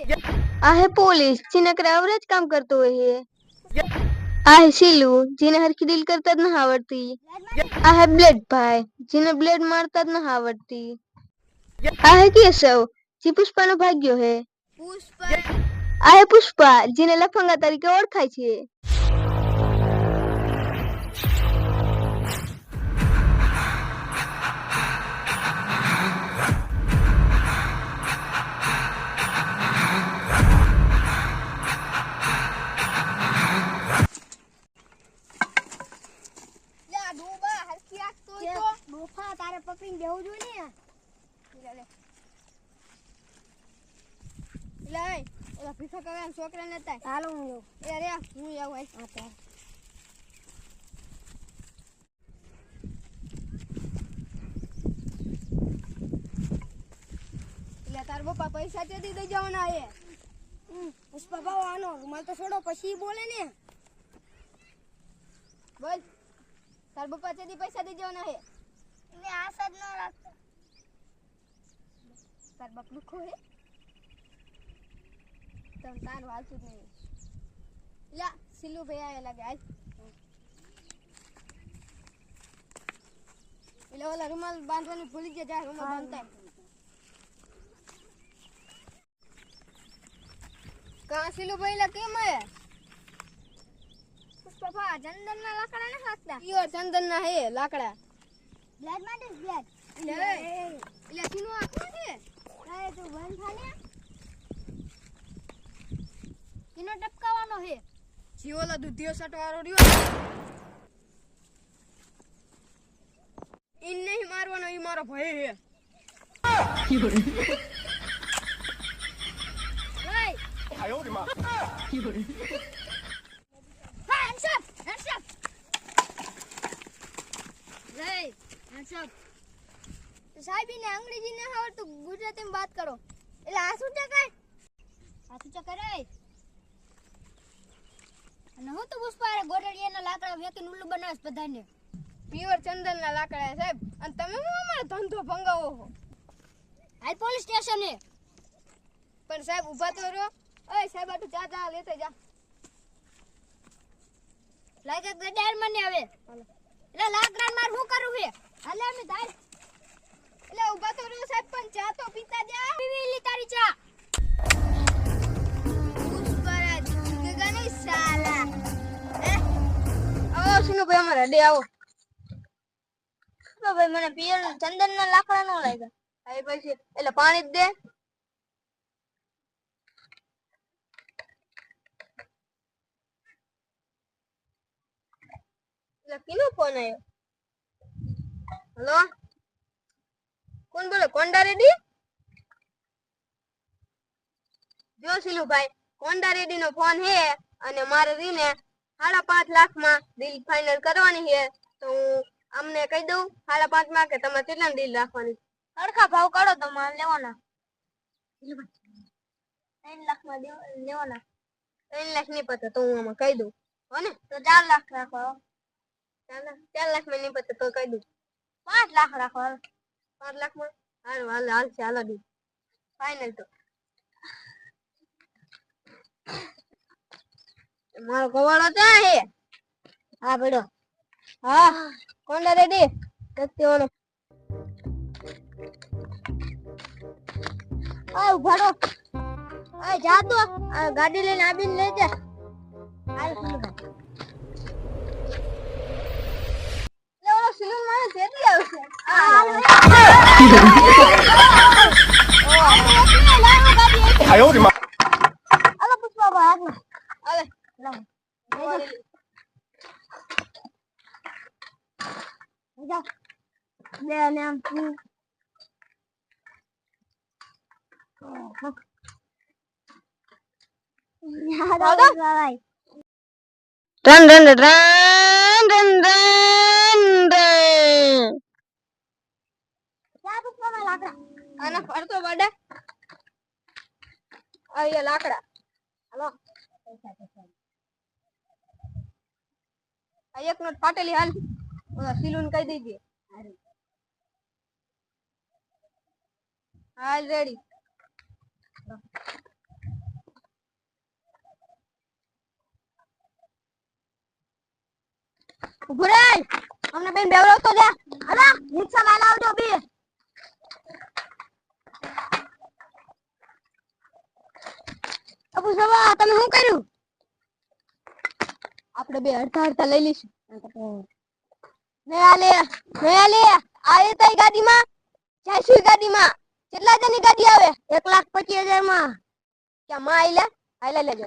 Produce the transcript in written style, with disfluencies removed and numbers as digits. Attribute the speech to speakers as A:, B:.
A: આ હે પોલીસ जिन्हें एवरेज काम करते हुए है। आ है सीलू जिन्हें हर की डील करता ना आवड़ती। आ है ब्लेड भाई जिन्हें ब्लेड मारता ना आवड़ती। आ है केशव जी पुष्पा नो भाग्यो है। आ है पुष्पा जिन्हें लफंगा तरीके ओळखाय छे।
B: તારે પકડીને બેહવું જોઈએ ને લે ઓલા ભીખા કવે છોકરા નતા હાલો હું જાઉં એ રે હું આવું આ તાર લે તાર બાપા પૈસા તેથી દઈ જવાના હે પુષ્પા ભાવ આનો રૂમાલ તો છોડો પછી બોલે ને બોલ તાર બાપા તેથી પૈસા દઈ જવાના હે ને આશા જ ન રાખતો તાર બાપ લુખો હે તમ તાર વાલતું જ નહીં લા સિલ્લુ ભાઈ આયા લાગે આજ એટલે ઓલા રૂમાલ બાંધવાનું ભૂલી ગયા જા રૂમાલ બાંધતા કા સિલ્લુ ભાઈ લા કેમ હે પુષ્પા ચંદન ના લાકડા ના હાથતા ઈયો ચંદન ના હે લાકડા બ્લેડ માટે બ્લેડ એટલે સીનો આખો છે કાય તું બંધ થાને ઈનો ટપકાવાનો હે જીઓલા દુધિયો સટવારો રહ્યો ઈન નહીં મારવાનો ઈ મારો ભય હે રાઈ આયો રે માં હા હેન્ડશોટ રાઈ હેન્ડશોટ સાહેબીને અંગ્રેજી ના આવડતું ગુજરાતીમાં વાત કરો એટલે આ શું ટકાય આ શું ટકાય અને હું તો પુષ્પા ગોડડિયાના લાકડા વેકીને ઉલ્લુ બનાવસ બધાને પ્યોર ચંદનના લાકડા સાહેબ અને તમે હું અમારો ધંધો ભંગાવો છો હાલ પોલીસ સ્ટેશન હે પણ સાહેબ ઊભા તો રહ્યો ઓય સાહેબ આટુ ચા લેતે જા લાગે ગડાર મને હવે એટલે લાકડા માર હું કરું હે હાલે અમે થાય એટલે ઊભા તો રહ્યો સાહેબ પણ ચા તો પીતા જા પીવી તારી ચા સુનો ભાઈ અમારા ડે આવો ભાઈ મને પિયર ચંદન ના લાકડા નો લાગ્યા આ પછી એટલે પાણી જ દે એટલે કિનો ફોન આવ્યો હેલો કોણ બોલે કોંડા રેડી જો સિલુ ભાઈ કોંડા રેડી નો ફોન હે અને મારે રીને 5.5 લાખ માં ડીલ ફાઇનલ કરવાની છે તો અમને કહી દઉં 5.5 માં કે તમારે કેટલા ડીલ રાખવાની સરખા ભાવ કાઢો તો માલ લેવાના 3 લાખ માં લેવાના 3 લાખ નહીં પતે તો હું આમાં કહી દઉં હો ને તો 4 લાખ રાખો 4 લાખ માં નહીં પતે તો કહી દઉં 5 લાખ રાખો 5 લાખ માં હાલ ચાલો ડીલ ફાઇનલ તો મારો ગવાળો ક્યાં હે હા બેડો હા કોંડા રેડી કત્યોનો આ ઉભાડો આ જા તો ગાડી લઈને આવીને લઈ જા હાલ લેવો સિલન માં જેતી આવશે આયો રે માં આલો પુષ્પા ભાગ અલે જા લે ને આમ run run run run run જા પુષ્પા લાકડા આના ફરતો બડે આ લાકડા હાલો આ એક નોટ ફાટેલી હાલ ઓલા સિલુન કહી દીધી હાલ રેડી ઉભો રે અમને બેન બેવરાવતો જા હાલા રિક્ષા માં લાવજો બે અબુ સવા તમે શું કર્યું આપણે બે અડધા અડધા લઈ લઈશું મે આલે આયે તઈ ગાડીમાં જઈશું ગાડીમાં કેટલા જણની ગાડી આવે 1,25,000 માં ક્યાં માં આઈલે લેજો